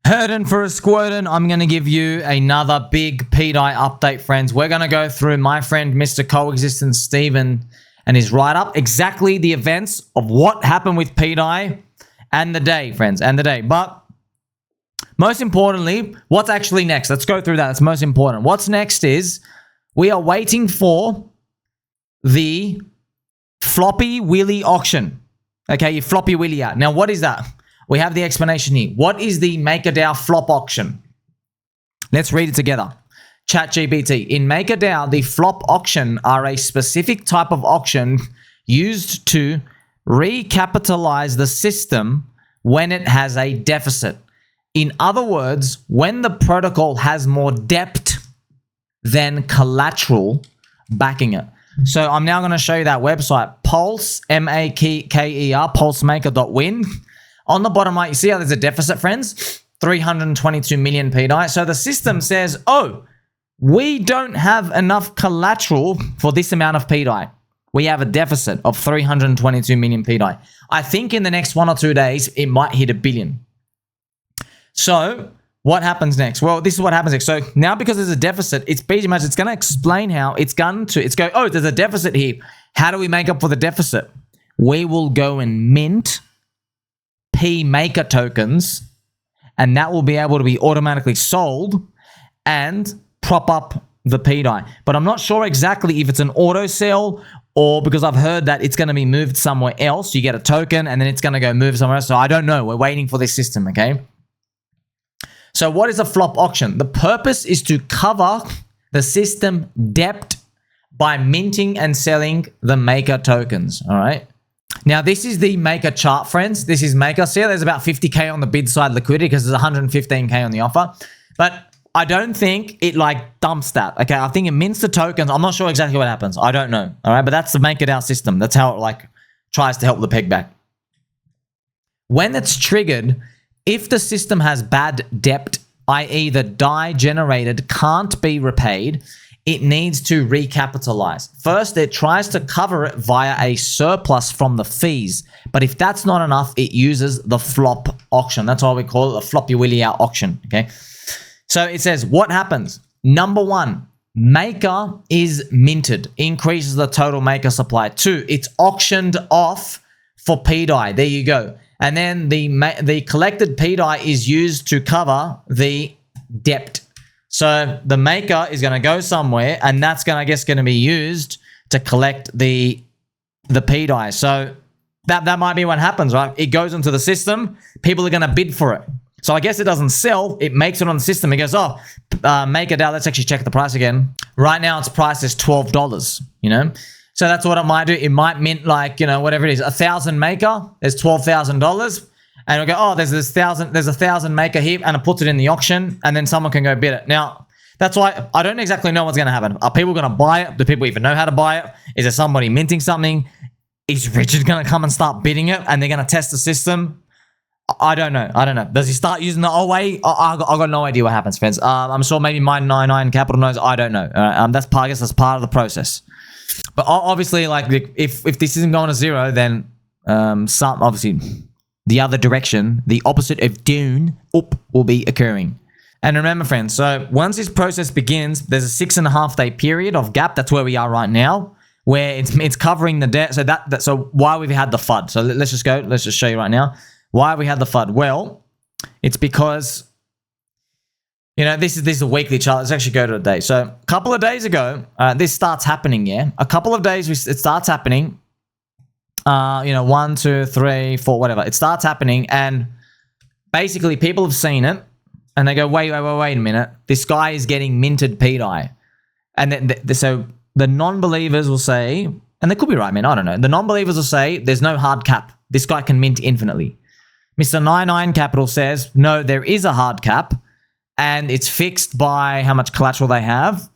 Herding for a squirtin', I'm going to give you another big pDAI update, friends. We're going to go through my friend Mr. Coexistence Steven and his write-up, exactly the events of what happened with pDAI and the day, friends, and the day. But most importantly, what's actually next? Let's go through that. That's most important. What's next is we are waiting for the Floppy Willy Auction. Okay, you Floppy Willy out. Now, what is that? We have the explanation here. What is the MakerDAO flop auction? Let's read it together. ChatGPT. In MakerDAO, the flop auction are a specific type of auction used to recapitalize the system when it has a deficit. In other words, when the protocol has more depth than collateral backing it. So I'm now going to show you that website, Pulse, M-A-K-E-R, pulsemaker.win. On the bottom right, you see how there's a deficit, friends? 322 million pDAI. So the system says, oh, we don't have enough collateral for this amount of pDAI. We have a deficit of 322 million pDAI. I think in the next 1 or 2 days, it might hit 1 billion. So what happens next? Well, this is what happens next. So now because there's a deficit, it's pretty much, it's going to explain how it's going to, oh, there's a deficit here. How do we make up for the deficit? We will go and mint pMKR tokens, and that will be able to be automatically sold and prop up the pDAI. But I'm not sure exactly if it's an auto sell or because I've heard that it's going to be moved somewhere else. You get a token and then it's going to go move somewhere else. So I don't know. We're waiting for this system, okay? So what is a flop auction? The purpose is to cover the system depth by minting and selling the MakerDAO tokens, all right? Now, this is the MakerDAI chart, friends. This is MakerDAI. See, there's about 50K on the bid side liquidity because there's 115K on the offer. But I don't think it like dumps that. Okay, I think it mints the tokens. I'm not sure exactly what happens. I don't know. All right, but that's the MakerDAO system. That's how it like tries to help the peg back. When it's triggered, if the system has bad depth, i.e. the DAI generated can't be repaid, it needs to recapitalize. First, it tries to cover it via a surplus from the fees. But if that's not enough, it uses the flop auction. That's why we call it the Floppy Willy auction, okay? So it says, what happens? Number 1, Maker is minted, increases the total Maker supply. 2, it's auctioned off for pDAI. There you go. And then the collected pDAI is used to cover the depth. So the Maker is going to go somewhere, and that's going to, I guess, going to be used to collect the pDAI. So that might be what happens, right? It goes into the system. People are going to bid for it. So I guess it doesn't sell. It makes it on the system. It goes, oh, MakerDAO, let's actually check the price again. Right now, its price is $12, you know? So that's what it might do. It might mint like, you know, whatever it is, 1,000 Maker. There's $12,000. And we go, oh, there's 1,000 Maker here, and it puts it in the auction, and then someone can go bid it. Now, that's why I don't exactly know what's going to happen. Are people going to buy it? Do people even know how to buy it? Is there somebody minting something? Is Richard going to come and start bidding it, and they're going to test the system? I don't know. I don't know. Does he start using the old way? I got no idea what happens, friends. I'm sure maybe my 99 Capital knows. I don't know. That's part of the process. But obviously, like if this isn't going to zero, then obviously the other direction, the opposite of down, up will be occurring. And remember, friends, so once this process begins, there's a 6.5 day period of gap. That's where we are right now, where it's covering the debt. So so why we've had the FUD. So let's just go. Let's just show you right now why we had the FUD. Well, it's because, you know, this is a weekly chart. Let's actually go to a day. So a couple of days ago, this starts happening. Yeah, a couple of days it starts happening. You know, 1, 2, 3, 4, whatever. It starts happening, and basically people have seen it, and they go, wait a minute. This guy is getting minted pDAI. And then so the non-believers will say, and they could be right, man, I don't know. The non-believers will say, there's no hard cap. This guy can mint infinitely. Mr. 99 Capital says, no, there is a hard cap, and it's fixed by how much collateral they have.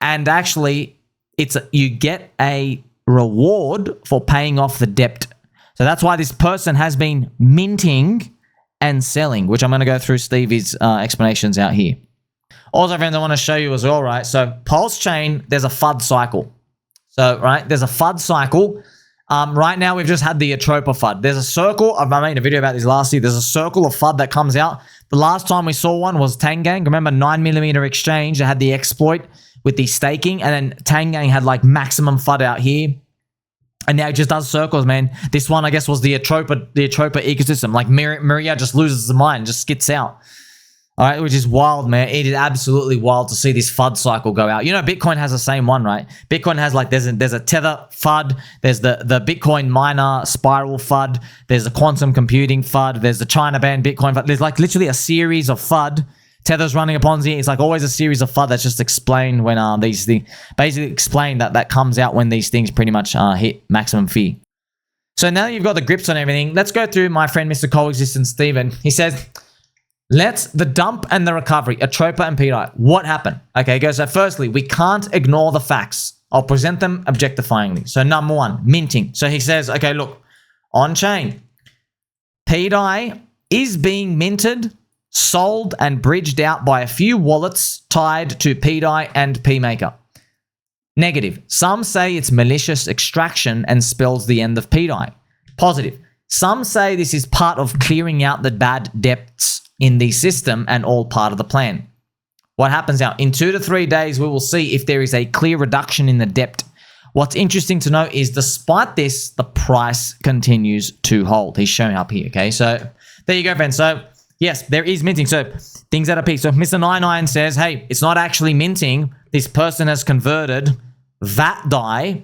And actually, you get a reward for paying off the debt. So that's why this person has been minting and selling, which I'm going to go through Stevie's explanations out here. Also, friends, I want to show you as well, right? So PulseChain, there's a FUD cycle. So, right, there's a FUD cycle. Right now, we've just had the Atropa FUD. There's a circle. I made a video about this last year. There's a circle of FUD that comes out. The last time we saw one was Tangang. Remember 9mm exchange? They had the exploit with the staking, and then Tangang had like maximum FUD out here. And now it just does circles, man. This one, I guess, was the Atropa ecosystem. Like Maria just loses her mind, just skits out. All right, which is wild, man. It is absolutely wild to see this FUD cycle go out. You know, Bitcoin has the same one, right? Bitcoin has like, there's a Tether FUD, there's the Bitcoin miner spiral FUD, there's the quantum computing FUD, there's the China ban Bitcoin FUD. There's like literally a series of FUD. Tether's running a Ponzi. It's like always a series of FUD that's just explained when these things, basically explained that comes out when these things pretty much hit maximum fee. So now you've got the grips on everything. Let's go through my friend Mr. Coexistence Steven. He says, let's the dump and the recovery, Atropa and pDAI. What happened? Okay, guys. So firstly, we can't ignore the facts. I'll present them objectifyingly. So number one, minting. So he says, okay, look, on chain, pDAI is being minted, sold, and bridged out by a few wallets tied to pDAI and pMKR. Negative. Some say it's malicious extraction and spells the end of pDAI. Positive. Some say this is part of clearing out the bad debts in the system and all part of the plan. What happens now? In 2 to 3 days, we will see if there is a clear reduction in the debt. What's interesting to note is despite this, the price continues to hold. He's showing up here, okay? So there you go, friends. So yes, there is minting. So things at a peak. So Mr. 99 says, hey, it's not actually minting. This person has converted that DAI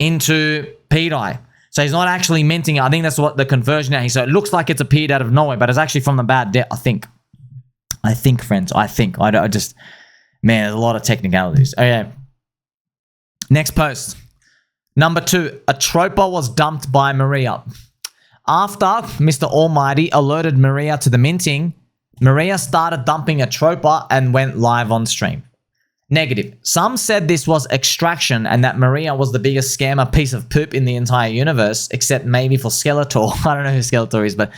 into pDAI. So he's not actually minting it. I think that's what the conversion out here. So it looks like it's appeared out of nowhere, but it's actually from the bad debt, I think. I think, friends. I think. I just, man, there's a lot of technicalities. Okay. Next post. Number 2. Atropa was dumped by Maria. After Mr. Almighty alerted Maria to the minting, Maria started dumping Atropa and went live on stream. Negative. Some said this was extraction and that Maria was the biggest scammer piece of poop in the entire universe, except maybe for Skeletor. I don't know who Skeletor is, but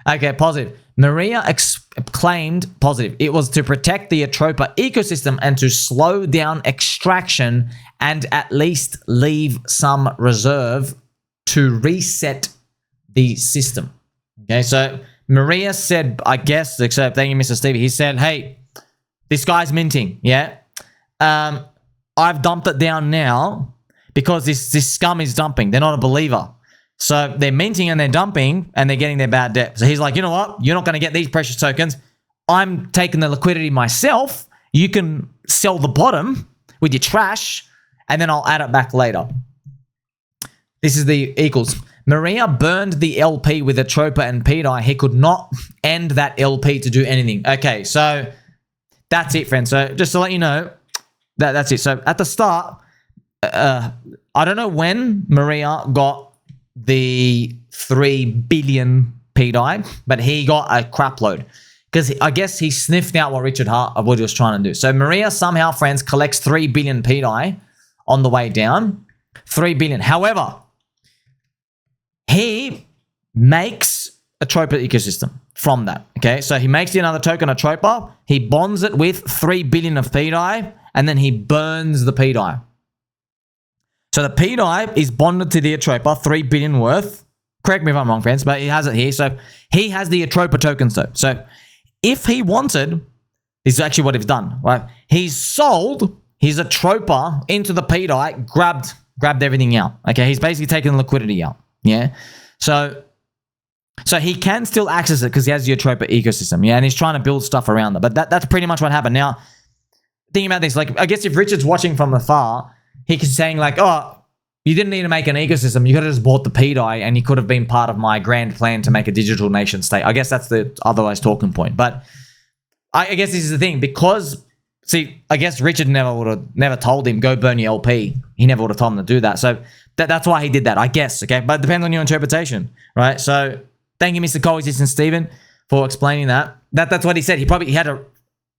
okay, positive. Maria claimed, positive, it was to protect the Atropa ecosystem and to slow down extraction and at least leave some reserve to reset the system. Okay, so Maria said, I guess, except thank you, Mr. Stevie, he said, hey, this guy's minting, yeah? I've dumped it down now because this scum is dumping. They're not a believer. So they're minting and they're dumping and they're getting their bad debt. So he's like, you know what? You're not going to get these precious tokens. I'm taking the liquidity myself. You can sell the bottom with your trash and then I'll add it back later. This is the equals. Maria burned the LP with Atropa and pDAI. He could not end that LP to do anything. Okay, so that's it, friends. So just to let you know, that's it. So at the start, I don't know when Maria got the 3 billion pDAI, but he got a crap load because I guess he sniffed out what Wichard Heart what he was trying to do. So Maria somehow, friends, collects 3 billion pDAI on the way down. 3 billion. However, he makes a Atropa ecosystem from that. Okay, so he makes another token Atropa. He bonds it with 3 billion of pDAI, and then he burns the pDAI. So the pDAI is bonded to the Atropa, 3 billion worth. Correct me if I'm wrong, friends, but he has it here. So he has the Atropa tokens though. So if he wanted, this is actually what he's done, right? He's sold his Atropa into the pDAI, grabbed everything out. Okay, he's basically taken the liquidity out. Yeah. So he can still access it because he has the Atropa ecosystem. Yeah, and he's trying to build stuff around it. But that's pretty much what happened. Now, thinking about this, like I guess if Richard's watching from afar, he could saying like, oh, you didn't need to make an ecosystem. You could have just bought the pDAI and he could have been part of my grand plan to make a digital nation state. I guess that's the otherwise talking point. But I guess this is the thing because, see, I guess Richard never told him, go burn your LP. He never would have told him to do that. So that's why he did that, I guess. Okay, but it depends on your interpretation, right? So thank you, Mr. Coexistence Steven, for explaining that. That's what he said. He had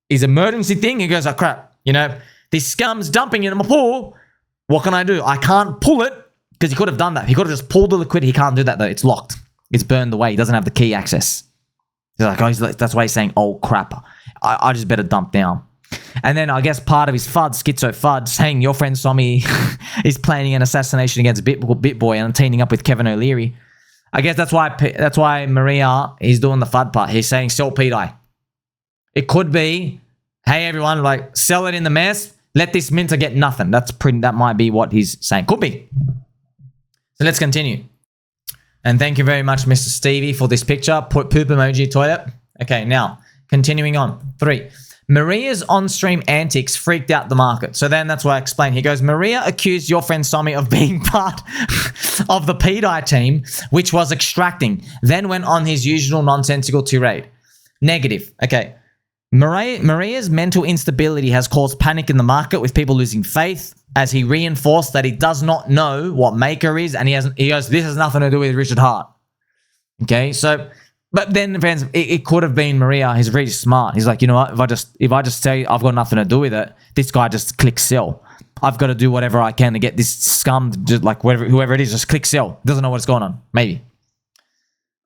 his emergency thing. He goes, oh crap, you know, this scum's dumping in my pool. What can I do? I can't pull it because he could have done that. He could have just pulled the liquidity. He can't do that though. It's locked. It's burned away. He doesn't have the key access. He's like, oh, that's why he's saying, oh crap, I just better dump down. And then I guess part of his FUD, Schizo FUD, saying your friend Sommy is planning an assassination against BitBoy and teaming up with Kevin O'Leary. I guess that's why Maria is doing the FUD part. He's saying sell pDAI. It could be, hey everyone, like sell it in the mess. Let this minter get nothing. That might be what he's saying. Could be. So let's continue. And thank you very much, Mr. Stevie, for this picture. Put poop emoji toilet. Okay, now continuing on. 3. Maria's on-stream antics freaked out the market. So then that's why I explained. He goes, Maria accused your friend Somi of being part of the pDAI team, which was extracting, then went on his usual nonsensical tirade. Negative. Okay. Maria's mental instability has caused panic in the market with people losing faith as he reinforced that he does not know what Maker is, and he goes, this has nothing to do with Wichard Heart. Okay, so, but then friends, it could have been Maria. He's really smart. He's like, you know what, if I just say I've got nothing to do with it, this guy just clicks sell. I've got to do whatever I can to get this scum, just like whoever it is, just click sell. Doesn't know what's going on. Maybe.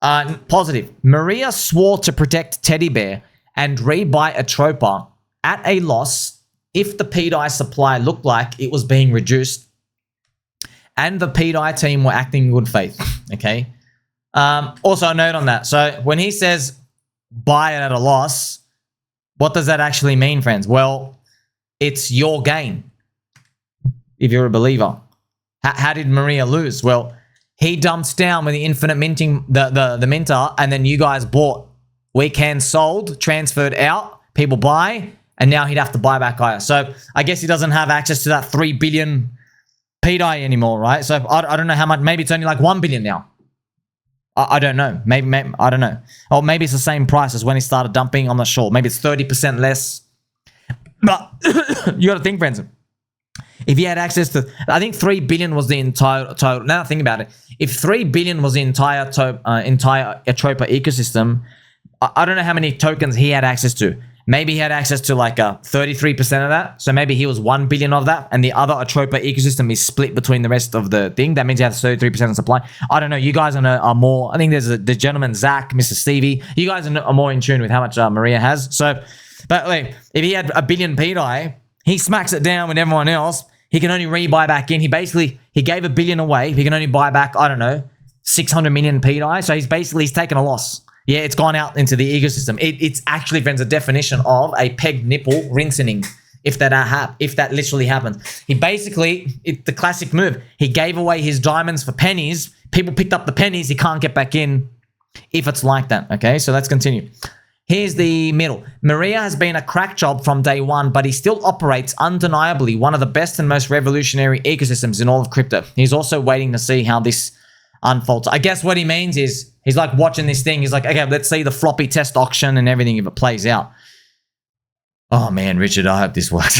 Positive. Maria swore to protect Teddy Bear and rebuy Atropa at a loss if the pDAI supply looked like it was being reduced and the pDAI team were acting in good faith. Okay. Also a note on that. So when he says buy it at a loss, what does that actually mean, friends? Well, it's your gain if you're a believer. How did Maria lose? Well, he dumps down with the infinite minting, the minter, and then you guys bought. Weekend sold, transferred out, people buy, and now he'd have to buy back higher. So I guess he doesn't have access to that 3 billion pDAI anymore, right? So I don't know how much. Maybe it's only like 1 billion now. I don't know. Maybe I don't know. Or maybe it's the same price as when he started dumping. I'm not sure. Maybe it's 30% less. But you got to think, friends. If he had access to, I think 3 billion was the entire total. Now think about it. If 3 billion was the entire Atropa ecosystem, I don't know how many tokens he had access to. Maybe he had access to like 33% of that. So maybe he was 1 billion of that. And the other Atropa ecosystem is split between the rest of the thing. That means he has 33% of supply. I don't know. You guys are more, I think there's the gentleman, Zach, Mr. Stevie. You guys are more in tune with how much Maria has. So, but like, if he had 1 billion pDAI, he smacks it down with everyone else. He can only rebuy back in. He gave 1 billion away. He can only buy back, I don't know, 600 million pDAI. So he's taken a loss. Yeah, it's gone out into the ecosystem. It's actually, friends, a definition of a pegged nipple rinsing. If that literally happens, he basically, the classic move. He gave away his diamonds for pennies. People picked up the pennies. He can't get back in if it's like that. Okay, so let's continue. Here's the middle. Maria has been a crack job from day one, but he still operates undeniably one of the best and most revolutionary ecosystems in all of crypto. He's also waiting to see how this unfolds. I guess what he means is he's like watching this thing. He's like, okay, let's see the floppy test auction and everything if it plays out. Oh man, Richard, I hope this works.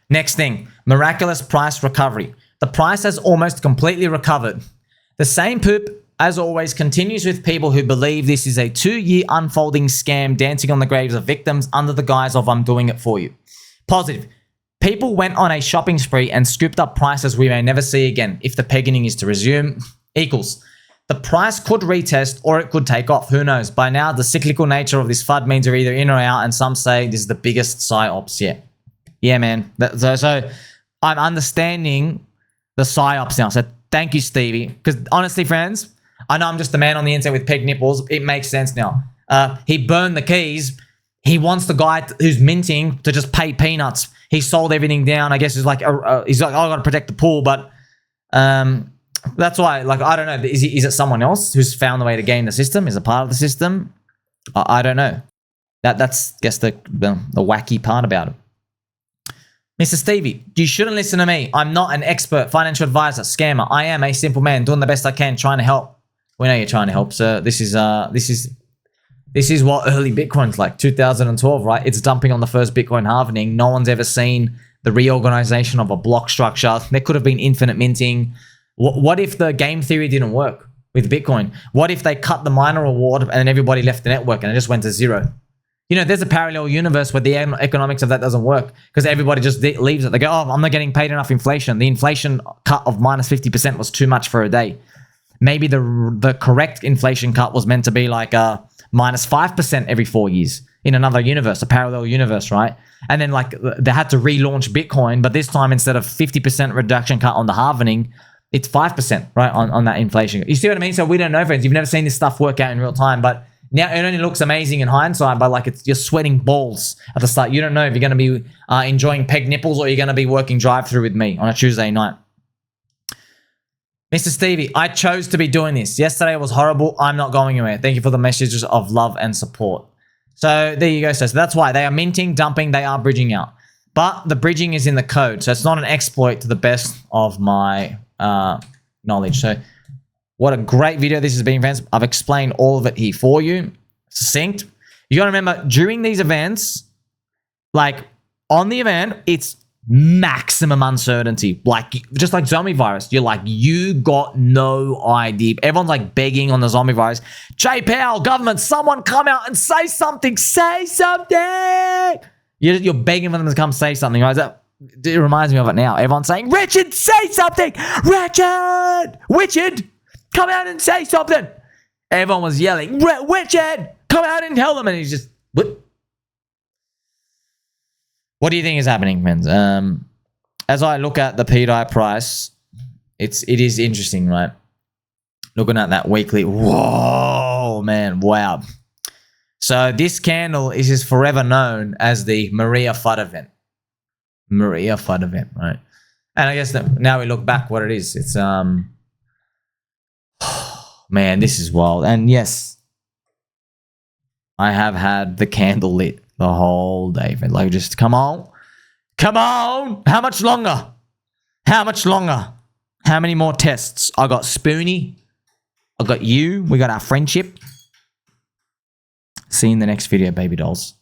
Next thing, miraculous price recovery. The price has almost completely recovered. The same poop, as always, continues with people who believe this is a 2-year unfolding scam dancing on the graves of victims under the guise of I'm doing it for you. Positive. People went on a shopping spree and scooped up prices we may never see again if the pegging is to resume. Equals. The price could retest or it could take off. Who knows? By now, the cyclical nature of this FUD means we're either in or out, and some say this is the biggest psyops yet. Yeah, man. So I'm understanding the psyops now. So thank you, Stevie. Because honestly, friends, I know I'm just the man on the internet with peg nipples. It makes sense now. He burned the keys. He wants the guy who's minting to just pay peanuts. He sold everything down. I guess he's like, oh, I got to protect the pool. But that's why, like, I don't know. Is it someone else who's found the way to game the system? Is a part of the system? I don't know. That's, I guess, the wacky part about it. Mr. Stevie, you shouldn't listen to me. I'm not an expert, financial advisor, scammer. I am a simple man doing the best I can, trying to help. We know you're trying to help, sir. This is what early Bitcoin's like, 2012, right? It's dumping on the first Bitcoin halvening. No one's ever seen the reorganization of a block structure. There could have been infinite minting. What if the game theory didn't work with Bitcoin? What if they cut the miner reward and then everybody left the network and it just went to zero? You know, there's a parallel universe where the economics of that doesn't work because everybody just leaves it. They go, oh, I'm not getting paid enough inflation. The inflation cut of minus 50% was too much for a day. Maybe the correct inflation cut was meant to be like minus 5% every 4 years in another universe, a parallel universe, right? And then like they had to relaunch Bitcoin, but this time instead of 50% reduction cut on the halvening, it's 5%, right, on that inflation. You see what I mean? So we don't know, friends. You've never seen this stuff work out in real time, but Now, it only looks amazing in hindsight, but like you're sweating balls at the start. You don't know if you're going to be enjoying peg nipples or you're going to be working drive-through with me on a Tuesday night. Mr. Stevie, I chose to be doing this. Yesterday was horrible. I'm not going anywhere. Thank you for the messages of love and support. So there you go, sir. So that's why they are minting, dumping, they are bridging out. But the bridging is in the code, so it's not an exploit to the best of my knowledge. So what a great video this has been, friends. I've explained all of it here for you. Succinct. You got to remember, during these events, like on the event, it's maximum uncertainty. Like, just like zombie virus, you're like, you got no idea. Everyone's like begging on the zombie virus. JPL, government, someone come out and say something. Say something. You're begging for them to come say something, right? It reminds me of it now. Everyone's saying, Richard, say something. Wichard, come out and say something. Everyone was yelling, Wichard, come out and tell them. And he's just, what? What do you think is happening, friends? As I look at the pDAI price, it is interesting, right? Looking at that weekly, whoa, man, wow. So this candle is just forever known as the Maria FUD event. Maria FUD event, right? And I guess that now we look back what it is. It's, man, this is wild. And yes, I have had the candle lit the whole day. Like, just come on. Come on. How much longer? How much longer? How many more tests? I got Spoonie. I got you. We got our friendship. See you in the next video, baby dolls.